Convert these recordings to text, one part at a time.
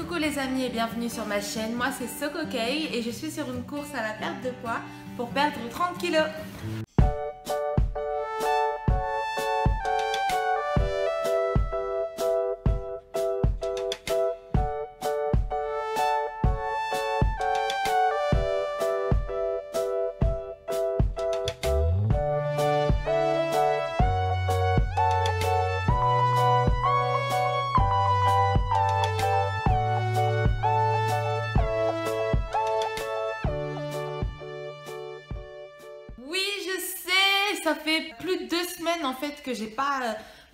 Coucou les amis et bienvenue sur ma chaîne, moi c'est Sokokei et je suis sur une course à la perte de poids pour perdre 30 kilos. Ça fait plus de 2 semaines en fait que j'ai pas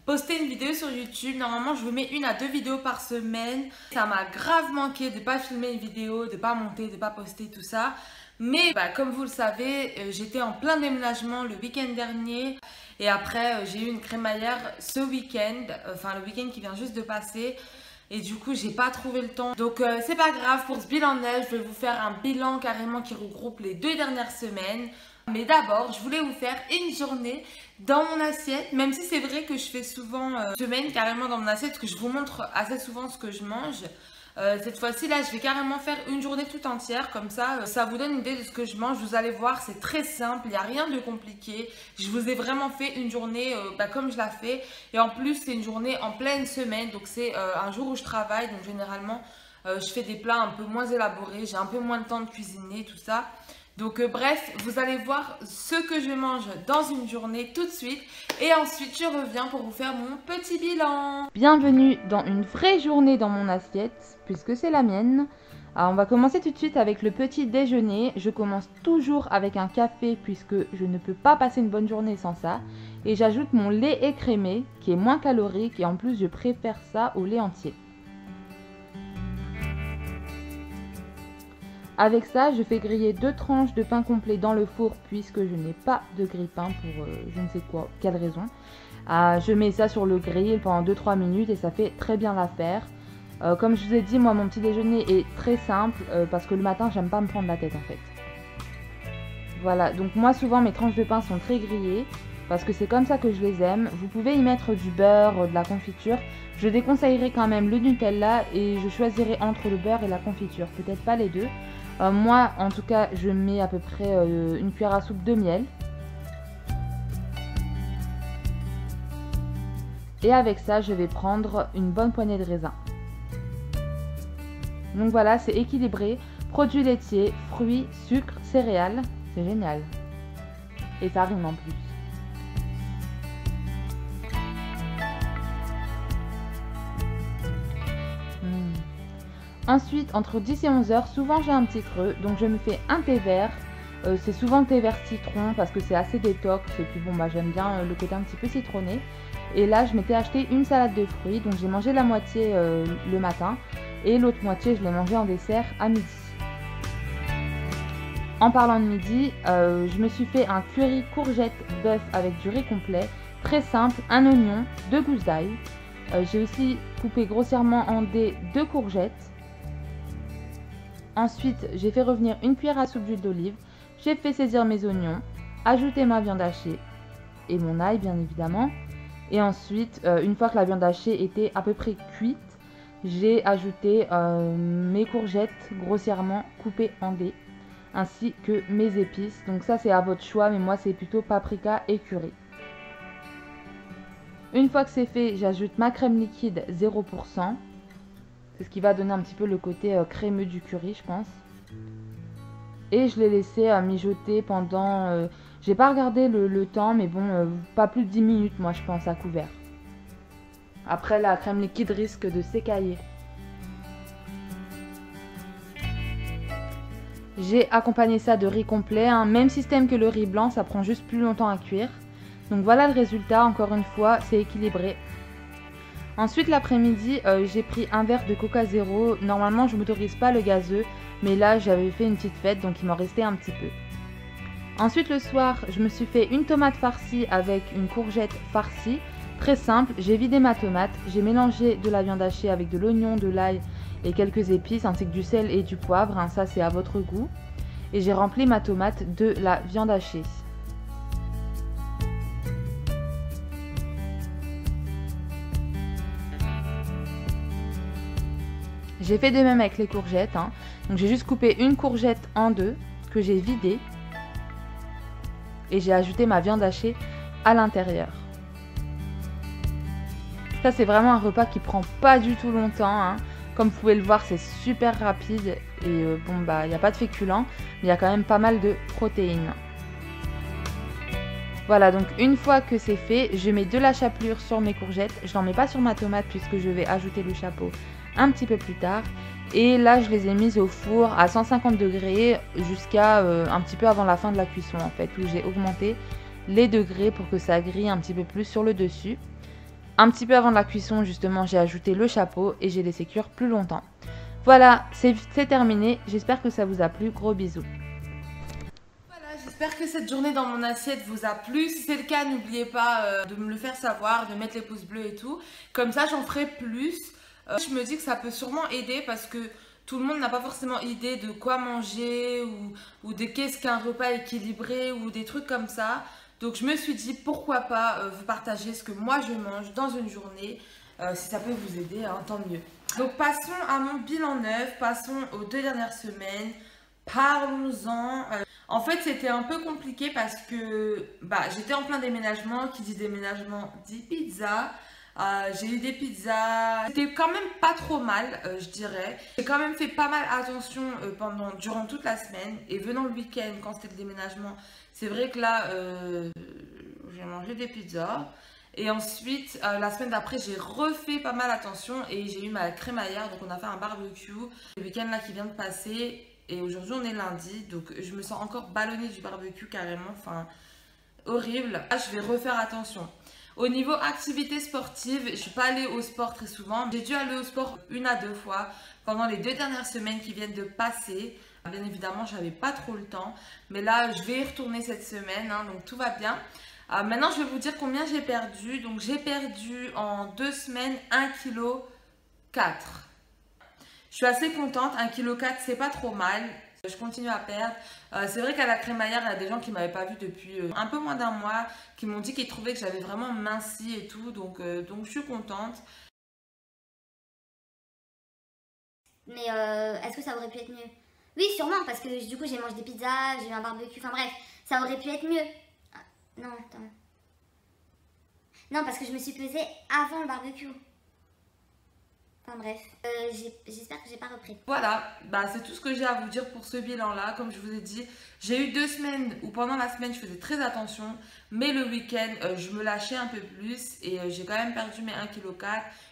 posté une vidéo sur YouTube. Normalement je vous mets 1 à 2 vidéos par semaine. Ça m'a grave manqué de pas filmer une vidéo, de pas monter, de pas poster tout ça. Mais comme vous le savez, j'étais en plein déménagement le week-end dernier. Et après j'ai eu une crémaillère ce week-end, enfin le week-end qui vient juste de passer. Et du coup j'ai pas trouvé le temps. Donc c'est pas grave, pour ce bilan-là je vais vous faire un bilan carrément qui regroupe les 2 dernières semaines. Mais d'abord, je voulais vous faire une journée dans mon assiette, même si c'est vrai que je fais souvent semaine carrément dans mon assiette, que je vous montre assez souvent ce que je mange. Cette fois-ci, là, je vais carrément faire une journée tout entière, comme ça, ça vous donne une idée de ce que je mange. Vous allez voir, c'est très simple, il n'y a rien de compliqué. Je vous ai vraiment fait une journée comme je la fais. Et en plus, c'est une journée en pleine semaine, donc c'est un jour où je travaille, donc généralement, je fais des plats un peu moins élaborés, j'ai un peu moins de temps de cuisiner, tout ça. Donc bref, vous allez voir ce que je mange dans une journée tout de suite. Et ensuite, je reviens pour vous faire mon petit bilan. Bienvenue dans une vraie journée dans mon assiette, puisque c'est la mienne. Alors, on va commencer tout de suite avec le petit déjeuner. Je commence toujours avec un café, puisque je ne peux pas passer une bonne journée sans ça. Et j'ajoute mon lait écrémé, qui est moins calorique. Et en plus, je préfère ça au lait entier. Avec ça, je fais griller 2 tranches de pain complet dans le four puisque je n'ai pas de grille-pain pour je ne sais quoi, quelle raison. Je mets ça sur le grill pendant 2-3 minutes et ça fait très bien l'affaire. Comme je vous ai dit, moi mon petit déjeuner est très simple parce que le matin, j'aime pas me prendre la tête en fait. Voilà, donc moi souvent mes tranches de pain sont très grillées parce que c'est comme ça que je les aime. Vous pouvez y mettre du beurre, de la confiture. Je déconseillerais quand même le Nutella et je choisirais entre le beurre et la confiture, peut-être pas les deux. Moi, en tout cas, je mets à peu près une cuillère à soupe de miel. Et avec ça, je vais prendre une bonne poignée de raisin. Donc voilà, c'est équilibré. Produits laitiers, fruits, sucre, céréales. C'est génial. Et ça rime en plus. Ensuite, entre 10 et 11 heures, souvent j'ai un petit creux, donc je me fais un thé vert. C'est souvent le thé vert citron parce que c'est assez détox et puis bon, j'aime bien le côté un petit peu citronné. Et là, je m'étais acheté une salade de fruits, donc j'ai mangé la moitié le matin et l'autre moitié, je l'ai mangé en dessert à midi. En parlant de midi, je me suis fait un curry courgette bœuf avec du riz complet, très simple, un oignon, 2 gousses d'ail. J'ai aussi coupé grossièrement en dés 2 courgettes. Ensuite, j'ai fait revenir une cuillère à soupe d'huile d'olive, j'ai fait saisir mes oignons, ajouté ma viande hachée et mon ail bien évidemment. Et ensuite, une fois que la viande hachée était à peu près cuite, j'ai ajouté mes courgettes grossièrement coupées en dés, ainsi que mes épices. Donc ça c'est à votre choix, mais moi c'est plutôt paprika et curry. Une fois que c'est fait, j'ajoute ma crème liquide 0%. C'est ce qui va donner un petit peu le côté crémeux du curry, je pense. Et je l'ai laissé mijoter pendant... j'ai pas regardé le temps, mais bon, pas plus de 10 minutes, moi, je pense, à couvert. Après, la crème liquide risque de s'écailler. J'ai accompagné ça de riz complet, hein. Même système que le riz blanc, ça prend juste plus longtemps à cuire. Donc voilà le résultat, encore une fois, c'est équilibré. Ensuite, l'après-midi, j'ai pris un verre de Coca Zéro. Normalement, je ne m'autorise pas le gazeux, mais là, j'avais fait une petite fête, donc il m'en restait un petit peu. Ensuite, le soir, je me suis fait une tomate farcie avec une courgette farcie. Très simple, j'ai vidé ma tomate, j'ai mélangé de la viande hachée avec de l'oignon, de l'ail et quelques épices, ainsi que du sel et du poivre, hein, ça c'est à votre goût. Et j'ai rempli ma tomate de la viande hachée. J'ai fait de même avec les courgettes, hein. Donc j'ai juste coupé une courgette en deux que j'ai vidée et j'ai ajouté ma viande hachée à l'intérieur. Ça c'est vraiment un repas qui prend pas du tout longtemps, hein. Comme vous pouvez le voir, c'est super rapide et bon bah il n'y a pas de féculents, mais il y a quand même pas mal de protéines. Voilà, donc une fois que c'est fait, je mets de la chapelure sur mes courgettes. Je n'en mets pas sur ma tomate puisque je vais ajouter le chapeau un petit peu plus tard. Et là, je les ai mises au four à 150 degrés jusqu'à un petit peu avant la fin de la cuisson en fait, où j'ai augmenté les degrés pour que ça grille un petit peu plus sur le dessus. Un petit peu avant la cuisson, justement, j'ai ajouté le chapeau et j'ai laissé cuire plus longtemps. Voilà, c'est terminé. J'espère que ça vous a plu. Gros bisous. J'espère que cette journée dans mon assiette vous a plu. Si c'est le cas, n'oubliez pas de me le faire savoir, de mettre les pouces bleus et tout. Comme ça, j'en ferai plus. Je me dis que ça peut sûrement aider parce que tout le monde n'a pas forcément idée de quoi manger ou de qu'est-ce qu'un repas équilibré ou des trucs comme ça. Donc je me suis dit pourquoi pas vous partager ce que moi je mange dans une journée. Si ça peut vous aider, hein, tant mieux. Donc passons à mon bilan neuf, passons aux 2 dernières semaines. Parlons-en. En fait, c'était un peu compliqué parce que j'étais en plein déménagement. Qui dit déménagement dit pizza. J'ai eu des pizzas. C'était quand même pas trop mal, je dirais. J'ai quand même fait pas mal attention durant toute la semaine. Et venant le week-end, quand c'était le déménagement, c'est vrai que là, j'ai mangé des pizzas. Et ensuite, la semaine d'après, j'ai refait pas mal attention et j'ai eu ma crémaillère. Donc, on a fait un barbecue le week-end là qui vient de passer. Et aujourd'hui, on est lundi. Donc, je me sens encore ballonnée du barbecue carrément. Enfin, horrible. Là, je vais refaire attention. Au niveau activité sportive, je suis pas allée au sport très souvent. J'ai dû aller au sport 1 à 2 fois pendant les 2 dernières semaines qui viennent de passer. Bien évidemment, j'avais pas trop le temps. Mais là, je vais y retourner cette semaine. Hein, donc, tout va bien. Maintenant, je vais vous dire combien j'ai perdu. Donc, j'ai perdu en 2 semaines 1,4 kg. Je suis assez contente. 1,4 kg, c'est pas trop mal. Je continue à perdre. C'est vrai qu'à la crémaillère, il y a des gens qui ne m'avaient pas vu depuis un peu moins d'1 mois, qui m'ont dit qu'ils trouvaient que j'avais vraiment minci et tout. Donc je suis contente. Mais est-ce que ça aurait pu être mieux? Oui, sûrement, parce que du coup, j'ai mangé des pizzas, j'ai eu un barbecue. Enfin bref, ça aurait pu être mieux. Non, attends. Non, parce que je me suis pesée avant le barbecue. Enfin bref, j'espère que j'ai pas repris. Voilà, c'est tout ce que j'ai à vous dire pour ce bilan-là. Comme je vous ai dit, j'ai eu 2 semaines où pendant la semaine, je faisais très attention. Mais le week-end, je me lâchais un peu plus et j'ai quand même perdu mes 1,4 kg.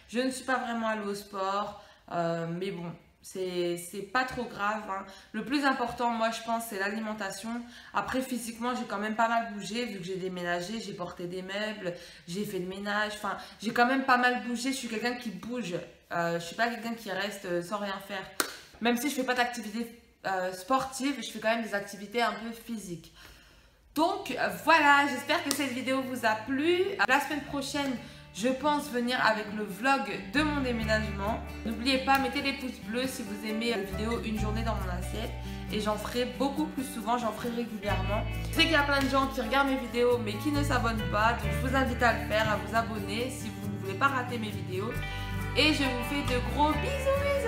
Je ne suis pas vraiment allée au sport, mais bon, c'est pas trop grave. Hein. Le plus important, moi, je pense, c'est l'alimentation. Après, physiquement, j'ai quand même pas mal bougé vu que j'ai déménagé, j'ai porté des meubles, j'ai fait le ménage. Enfin, j'ai quand même pas mal bougé. Je suis quelqu'un qui bouge. Je suis pas quelqu'un qui reste sans rien faire. Même si je fais pas d'activité sportive, je fais quand même des activités un peu physiques. Donc voilà, j'espère que cette vidéo vous a plu. La semaine prochaine, je pense venir avec le vlog de mon déménagement. N'oubliez pas, mettez les pouces bleus si vous aimez la vidéo une journée dans mon assiette. Et j'en ferai beaucoup plus souvent, j'en ferai régulièrement. Je sais qu'il y a plein de gens qui regardent mes vidéos mais qui ne s'abonnent pas. Donc je vous invite à le faire, à vous abonner si vous ne voulez pas rater mes vidéos. Et je vous fais de gros bisous.